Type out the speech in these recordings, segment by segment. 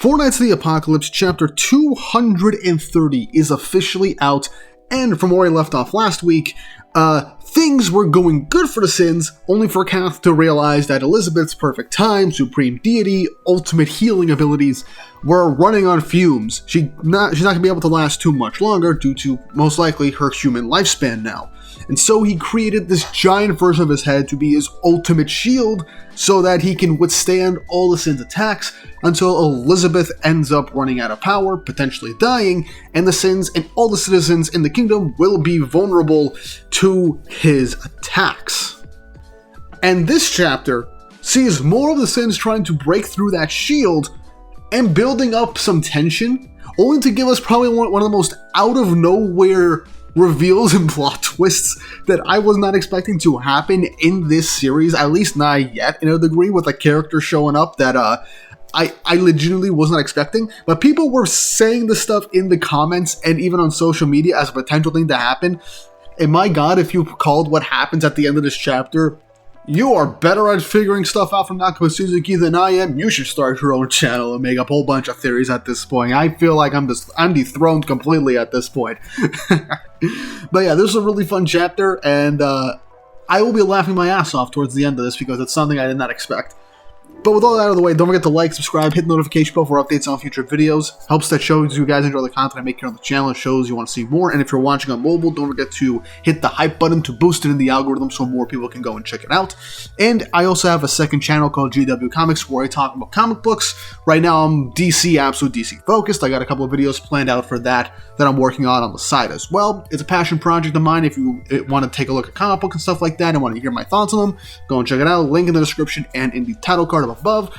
Four Nights of the Apocalypse chapter 230 is officially out, and from where I left off last week, things were going good for the Sins, only for Cath to realize that Elizabeth's perfect time, supreme deity, ultimate healing abilities were running on fumes. She's not going to be able to last too much longer due to, most likely, her human lifespan now. And so he created this giant version of his head to be his ultimate shield so that he can withstand all the Sins' attacks until Elizabeth ends up running out of power, potentially dying, and the Sins and all the citizens in the kingdom will be vulnerable to his attacks. And this chapter sees more of the Sins trying to break through that shield and building up some tension, only to give us probably one of the most out-of-nowhere reveals and plot twists that I was not expecting to happen in this series, at least not yet, in a degree, with a character showing up that I legitimately was not expecting. But people were saying this stuff in the comments and even on social media as a potential thing to happen. And my god, if you called what happens at the end of this chapter, you are better at figuring stuff out from Nakaba Suzuki than I am. You should start your own channel and make up a whole bunch of theories at this point. I feel like I'm dethroned completely at this point. But yeah, this is a really fun chapter, and I will be laughing my ass off towards the end of this because it's something I did not expect. But with all that out of the way, don't forget to like, subscribe, hit the notification bell for updates on future videos. Helps that shows you guys enjoy the content I make here on the channel. It shows you want to see more. And if you're watching on mobile, don't forget to hit the hype button to boost it in the algorithm so more people can go and check it out. And I also have a second channel called GW Comics where I talk about comic books. Right now I'm absolute DC focused. I got a couple of videos planned out for that I'm working on the side as well. It's a passion project of mine. If you want to take a look at comic book and stuff like that and want to hear my thoughts on them, go and check it out. Link in the description and in the title card above.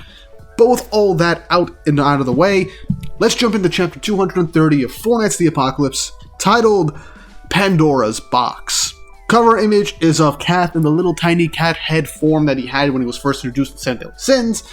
But with all that out of the way, let's jump into chapter 230 of Four Nights of the Apocalypse, titled Pandora's Box. Cover image is of Cath in the little tiny cat head form that he had when he was first introduced to Seven Deadly Sins,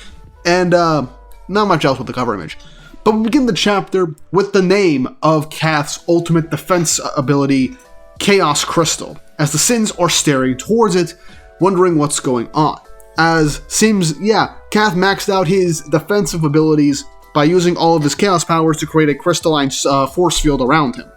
and not much else with the cover image. But we begin the chapter with the name of Cath's ultimate defense ability, Chaos Crystal, as the Sins are staring towards it, wondering what's going on. Cath maxed out his defensive abilities by using all of his chaos powers to create a crystalline force field around him.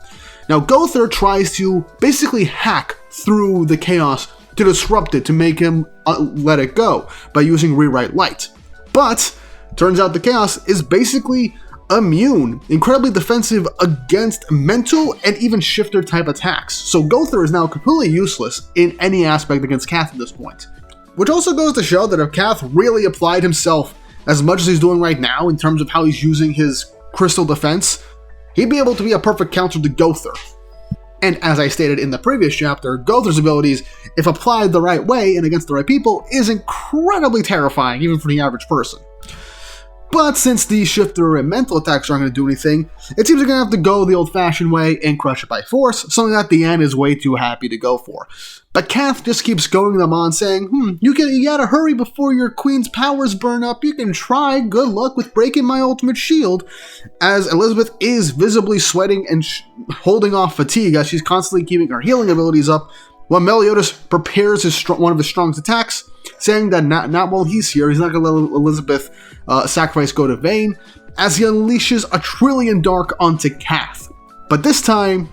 Now, Gother tries to basically hack through the chaos to disrupt it, to make him let it go by using Rewrite Light. But turns out the chaos is basically immune, incredibly defensive against mental and even shifter type attacks. So Gother is now completely useless in any aspect against Cath at this point. Which also goes to show that if Cath really applied himself as much as he's doing right now in terms of how he's using his crystal defense, he'd be able to be a perfect counter to Gother. And as I stated in the previous chapter, Gother's abilities, if applied the right way and against the right people, is incredibly terrifying, even for the average person. But since the shifter and mental attacks aren't going to do anything, it seems they're going to have to go the old-fashioned way and crush it by force, something that the Anne is way too happy to go for. But Cath just keeps going them on, saying, you gotta hurry before your queen's powers burn up. You can try. Good luck with breaking my ultimate shield. As Elizabeth is visibly sweating and holding off fatigue as she's constantly keeping her healing abilities up, while Meliodas prepares one of his strongest attacks, saying that not while he's here, he's not going to let Elizabeth sacrifice go to vain, as he unleashes a Trillion Dark onto Cath. But this time,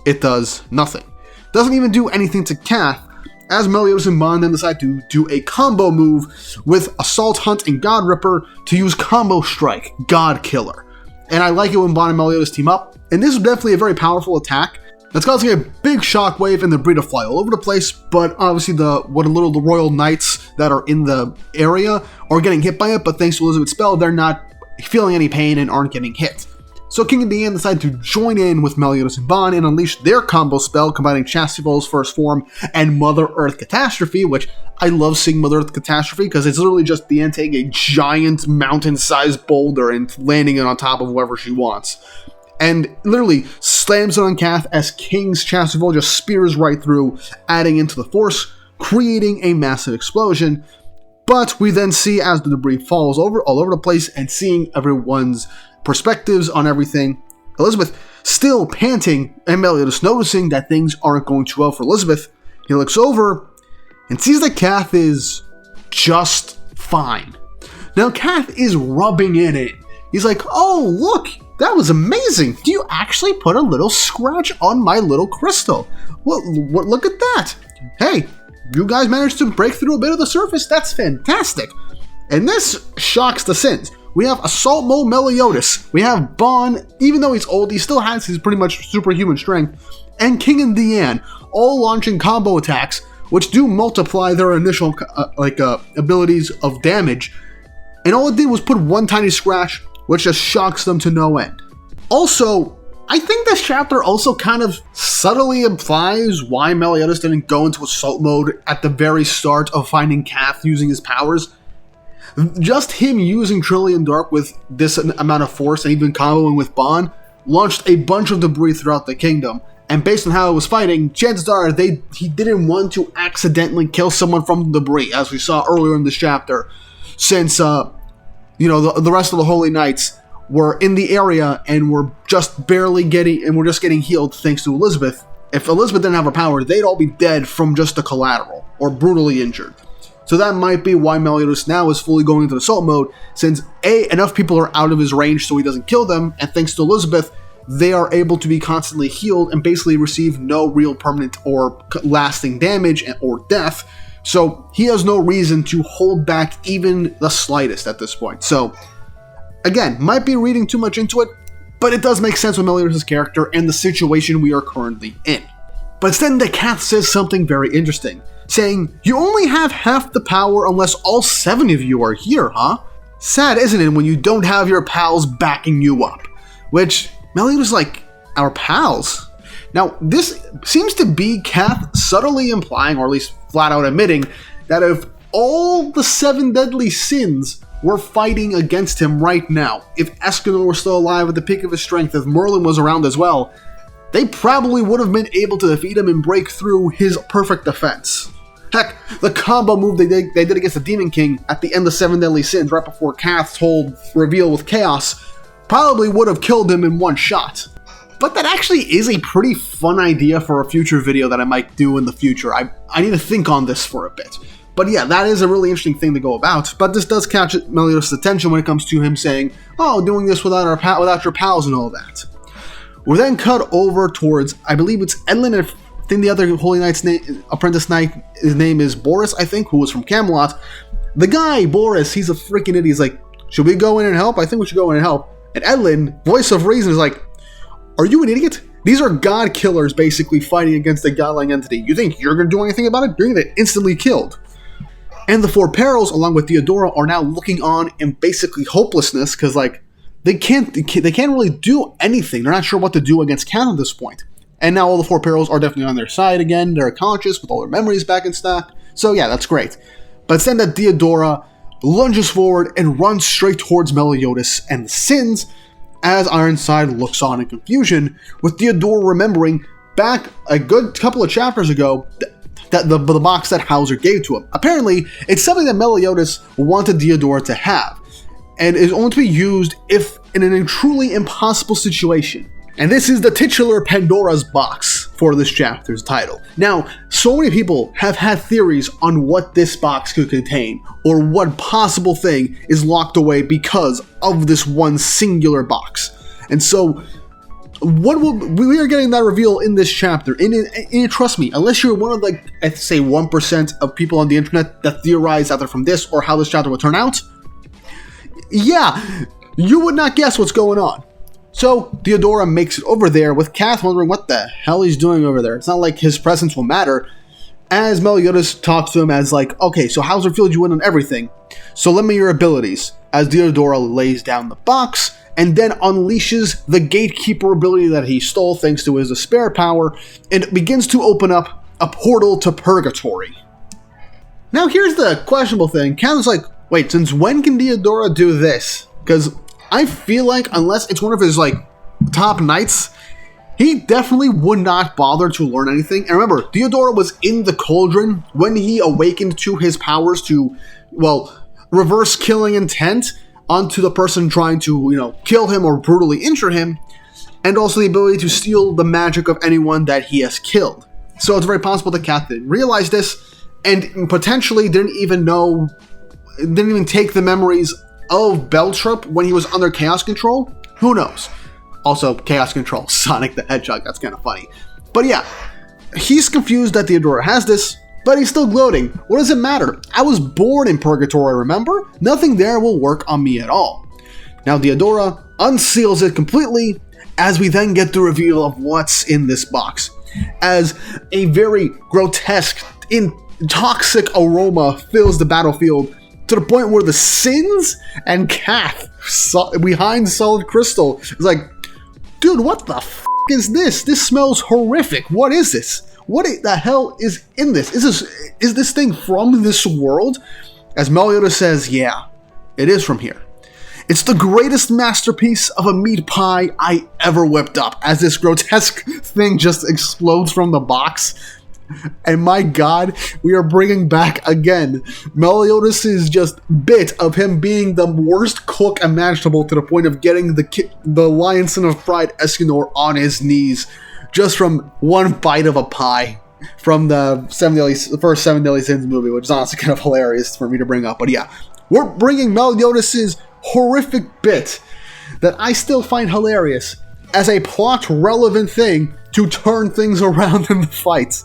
it does nothing. Doesn't even do anything to Cath, as Meliodas and Bond then decide to do a combo move with Assault Hunt and God Ripper to use Combo Strike, God Killer. And I like it when Bond and Meliodas team up, and this is definitely a very powerful attack that's causing a big shockwave and the debris to fly all over the place, but obviously the Royal Knights that are in the area are getting hit by it, but thanks to Elizabeth's spell, they're not feeling any pain and aren't getting hit. So King and Diane decide to join in with Meliodas and Bond and unleash their combo spell, combining Chastival's first form and Mother Earth Catastrophe, which I love seeing Mother Earth Catastrophe because it's literally just Diane taking a giant mountain-sized boulder and landing it on top of whoever she wants. And literally slams it on Cath as King's Chastival just spears right through, adding into the force, creating a massive explosion. But we then see as the debris falls all over the place and seeing everyone's perspectives on everything, Elizabeth still panting and Meliodas noticing that things aren't going too well for Elizabeth. He looks over and sees that Cath is just fine. Now Cath is rubbing in it He's like, oh, look, that was amazing. You actually put a little scratch on my little crystal. What, look at that. Hey, you guys managed to break through a bit of the surface. That's fantastic. And this shocks the Sins. We have Assault Mode Meliodas. We have Bon, even though he's old, he still has his pretty much superhuman strength. And King and Deanne, all launching combo attacks, which do multiply their initial abilities of damage. And all it did was put one tiny scratch, which just shocks them to no end. Also, I think this chapter also kind of subtly implies why Meliodas didn't go into assault mode at the very start of finding Cath using his powers. Just him using Trillion Dark with this amount of force and even comboing with Bon launched a bunch of debris throughout the kingdom. And based on how it was fighting, chances are he didn't want to accidentally kill someone from the debris, as we saw earlier in this chapter, since the rest of the Holy Knights were in the area and were just getting healed thanks to Elizabeth. If Elizabeth didn't have her power, they'd all be dead from just the collateral or brutally injured. So that might be why Meliodas now is fully going into assault mode, since A, enough people are out of his range so he doesn't kill them, and thanks to Elizabeth, they are able to be constantly healed and basically receive no real permanent or lasting damage or death. So he has no reason to hold back even the slightest at this point. So again, might be reading too much into it, but it does make sense with Meliodas' character and the situation we are currently in. But instead, the Cath says something very interesting, saying, you only have half the power unless all 7 of you are here, huh? Sad, isn't it, when you don't have your pals backing you up? Which, Meliodas is like, our pals? Now, this seems to be Cath subtly implying, or at least flat out admitting, that if all the 7 deadly sins were fighting against him right now, if Escanor were still alive at the peak of his strength, if Merlin was around as well, they probably would have been able to defeat him and break through his perfect defense. Heck, the combo move they did against the Demon King at the end of 7 Deadly Sins, right before Cath's whole reveal with Chaos, probably would have killed him in one shot. But that actually is a pretty fun idea for a future video that I might do in the future. I need to think on this for a bit. But yeah, that is a really interesting thing to go about. But this does catch Meliodas' attention when it comes to him saying, oh, doing this without your pals and all that. We're then cut over towards, I believe it's Edlin, and I think the other Holy Knight's apprentice knight, his name is Boris, I think, who was from Camelot. The guy, Boris, he's a freaking idiot. He's like, should we go in and help? I think we should go in and help. And Edlin, voice of reason, is like, are you an idiot? These are god killers basically fighting against a godlike entity. You think you're going to do anything about it? You're going to get instantly killed. And the 4 Perils, along with Theodora, are now looking on in basically hopelessness because, like, they can't really do anything. They're not sure what to do against Cath at this point. And now all the 4 Perils are definitely on their side again. They're conscious with all their memories back in stock. So yeah, that's great. But instead that Theodora lunges forward and runs straight towards Meliodas and the Sins, as Ironside looks on in confusion, with Theodora remembering back a good couple of chapters ago that the box that Hauser gave to him. Apparently, it's something that Meliodas wanted Theodora to have, and is only to be used if in a truly impossible situation. And this is the titular Pandora's box for this chapter's title. Now, so many people have had theories on what this box could contain, or what possible thing is locked away because of this one singular box. And so, we are getting that reveal in this chapter. And trust me, unless you're one of, like, I'd say 1% of people on the internet that theorize either from this or how this chapter will turn out, yeah, you would not guess what's going on. So, Theodora makes it over there, with Cath wondering what the hell he's doing over there. It's not like his presence will matter, as Meliodas talks to him as like, okay, so Hauser filled you in on everything, so lend me your abilities, as Theodora lays down the box, and then unleashes the Gatekeeper ability that he stole thanks to his despair power, and begins to open up a portal to Purgatory. Now here's the questionable thing. Cath is like, wait, since when can Theodora do this? Because I feel like unless it's one of his, like, top knights, he definitely would not bother to learn anything. And remember, Theodora was in the cauldron when he awakened to his powers to, well, reverse killing intent onto the person trying to, kill him or brutally injure him, and also the ability to steal the magic of anyone that he has killed. So it's very possible that Cath didn't realize this, and potentially didn't even take the memories of Beltrop when he was under Chaos Control? Who knows? Also, Chaos Control, Sonic the Hedgehog, that's kind of funny. But yeah, he's confused that Theodora has this, but he's still gloating. What does it matter? I was born in Purgatory, remember? Nothing there will work on me at all. Now Theodora unseals it completely, as we then get the reveal of what's in this box. As a very grotesque, toxic aroma fills the battlefield, to the point where the Sins and Cath behind Solid Crystal is like, dude, what the f*** is this? This smells horrific. What is this? What the hell is in this? Is this thing from this world? As Meliodas says, yeah, it is from here. It's the greatest masterpiece of a meat pie I ever whipped up, as this grotesque thing just explodes from the box. And my god, we are bringing back again Meliodas' just bit of him being the worst cook imaginable, to the point of getting the Lionson of Pride Escanor on his knees just from one bite of a pie from the first Seven Deadly Sins movie, which is honestly kind of hilarious for me to bring up. But yeah, we're bringing Meliodas' horrific bit that I still find hilarious as a plot-relevant thing to turn things around in the fight.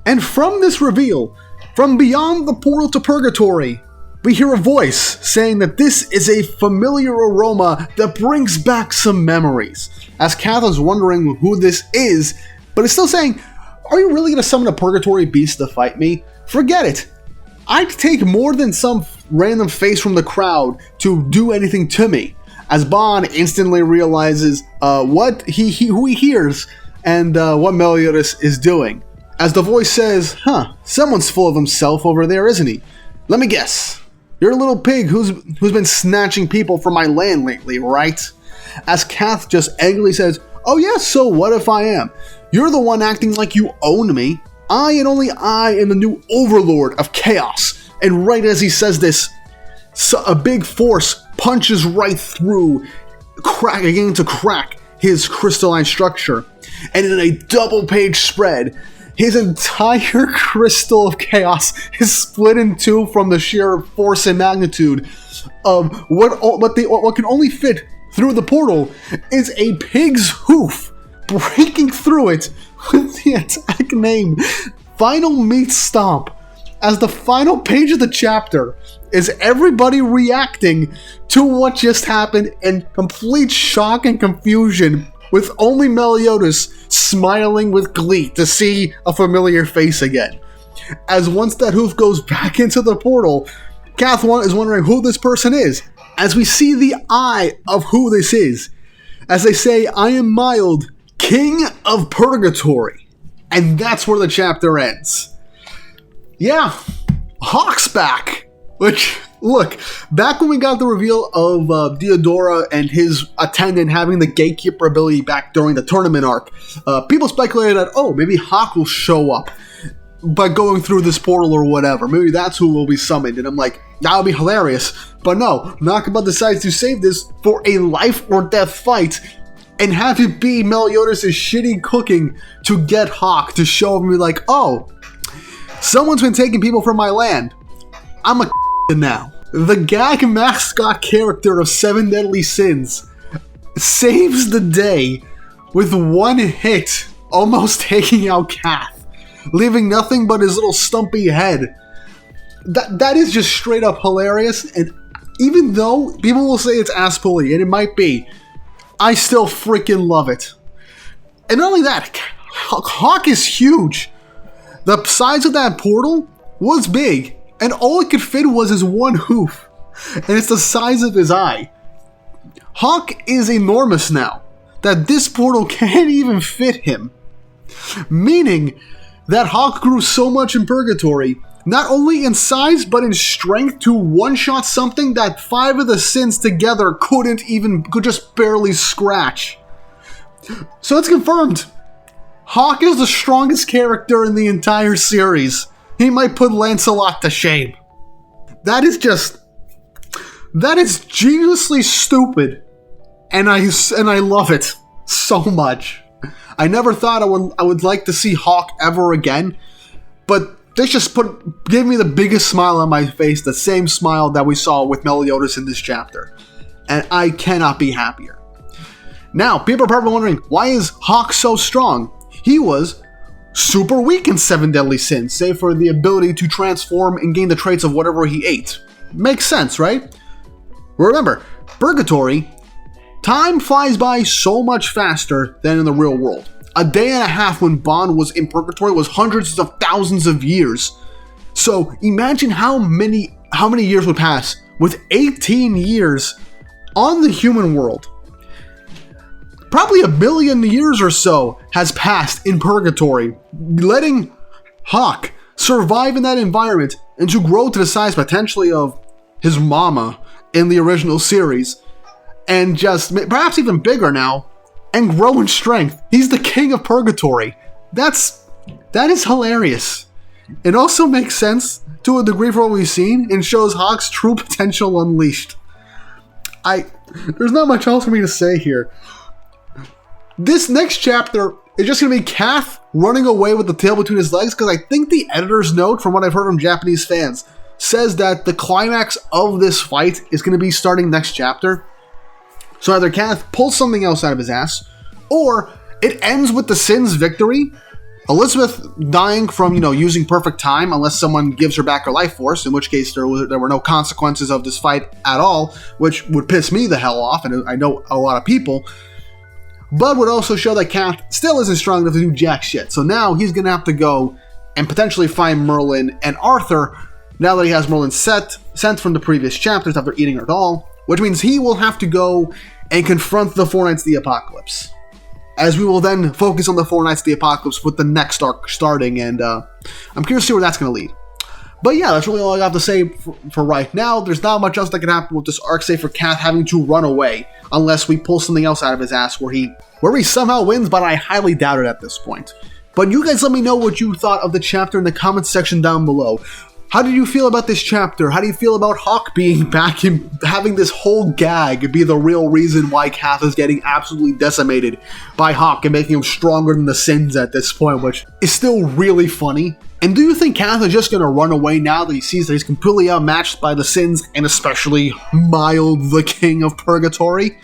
And from this reveal, from beyond the portal to Purgatory, we hear a voice saying that this is a familiar aroma that brings back some memories. As Cath is wondering who this is, but is still saying, are you really going to summon a Purgatory beast to fight me? Forget it. I'd take more than some random face from the crowd to do anything to me. As Bon instantly realizes who he hears and what Meliodas is doing. As the voice says, someone's full of himself over there, isn't he? Let me guess. You're a little pig who's been snatching people from my land lately, right? As Cath just angrily says, oh yes, so what if I am? You're the one acting like you own me. I and only I am the new overlord of chaos. And right as he says this, a big force punches right through, beginning to crack his crystalline structure. And in a double-page spread, his entire crystal of chaos is split in two from the sheer force and magnitude of what can only fit through the portal is a pig's hoof breaking through it with the attack name Final Meat Stomp. As the final page of the chapter is everybody reacting to what just happened in complete shock and confusion, with only Meliodas smiling with glee to see a familiar face again. As once that hoof goes back into the portal, Cath is wondering who this person is, as we see the eye of who this is. As they say, I am Mild, King of Purgatory. And that's where the chapter ends. Yeah, Hawk's back. Which, look, back when we got the reveal of Theodora and his attendant having the gatekeeper ability back during the tournament arc, people speculated that, oh, maybe Hawk will show up by going through this portal or whatever. Maybe that's who will be summoned. And I'm like, that would be hilarious. But no, Nakaba decides to save this for a life or death fight and have it be Meliodas' shitty cooking to get Hawk to show me like, oh, someone's been taking people from my land. I'm a now. The gag mascot character of Seven Deadly Sins saves the day with one hit, almost taking out Cath, leaving nothing but his little stumpy head. That is just straight up hilarious, and even though people will say it's ass-pully, and it might be, I still freaking love it. And not only that, Hawk is huge. The size of that portal was big, and all it could fit was his one hoof, and it's the size of his eye. Hawk is enormous now, that this portal can't even fit him. Meaning that Hawk grew so much in Purgatory, not only in size, but in strength to one-shot something that 5 of the Sins together could just barely scratch. So it's confirmed. Hawk is the strongest character in the entire series. He might put Lancelot to shame. That is geniusly stupid, and I love it so much. I never thought I would like to see Hawk ever again, but this just gave me the biggest smile on my face, the same smile that we saw with Meliodas in this chapter. And I cannot be happier. Now, people are probably wondering, why is Hawk so strong? He was super weak in 7 Deadly Sins, save for the ability to transform and gain the traits of whatever he ate. Makes sense, right? Remember, Purgatory, time flies by so much faster than in the real world. A day and a half when Bond was in Purgatory was hundreds of thousands of years. So imagine how many years would pass with 18 years on the human world. Probably 1 billion years or so has passed in Purgatory, letting Hawk survive in that environment and to grow to the size potentially of his mama in the original series, and just perhaps even bigger now, and grow in strength. He's the king of Purgatory. That is hilarious. It also makes sense to a degree for what we've seen and shows Hawk's true potential unleashed. There's not much else for me to say here. This next chapter is just going to be Cath running away with the tail between his legs, because I think the editor's note, from what I've heard from Japanese fans, says that the climax of this fight is going to be starting next chapter. So either Cath pulls something else out of his ass, or it ends with the Sin's victory, Elizabeth dying from, using perfect time, unless someone gives her back her life force, in which case there were no consequences of this fight at all, which would piss me the hell off, and I know a lot of people. But would also show that Cath still isn't strong enough to do jack shit. So now he's going to have to go and potentially find Merlin and Arthur, now that he has Merlin sent from the previous chapters after eating her doll, which means he will have to go and confront the Four Knights of the Apocalypse. As we will then focus on the Four Knights of the Apocalypse with the next arc starting, and I'm curious to see where that's going to lead. But yeah, that's really all I got to say for right now. There's not much else that can happen with this arc, save for Cath having to run away, unless we pull something else out of his ass where he somehow wins, but I highly doubt it at this point. But you guys let me know what you thought of the chapter in the comments section down below. How did you feel about this chapter? How do you feel about Hawk being back and having this whole gag be the real reason why Cath is getting absolutely decimated by Hawk and making him stronger than the Sins at this point, which is still really funny? And do you think Cath is just going to run away now that he sees that he's completely outmatched by the Sins, and especially Mild, the King of Purgatory?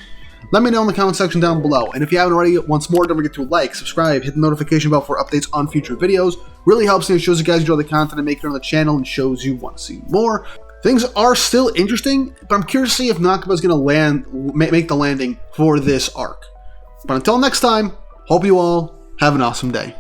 Let me know in the comment section down below. And if you haven't already, once more, don't forget to like, subscribe, hit the notification bell for updates on future videos. Really helps me. It shows you guys enjoy the content I make here on the channel and shows you want to see more. Things are still interesting, but I'm curious to see if Nakaba's going to make the landing for this arc. But until next time, hope you all have an awesome day.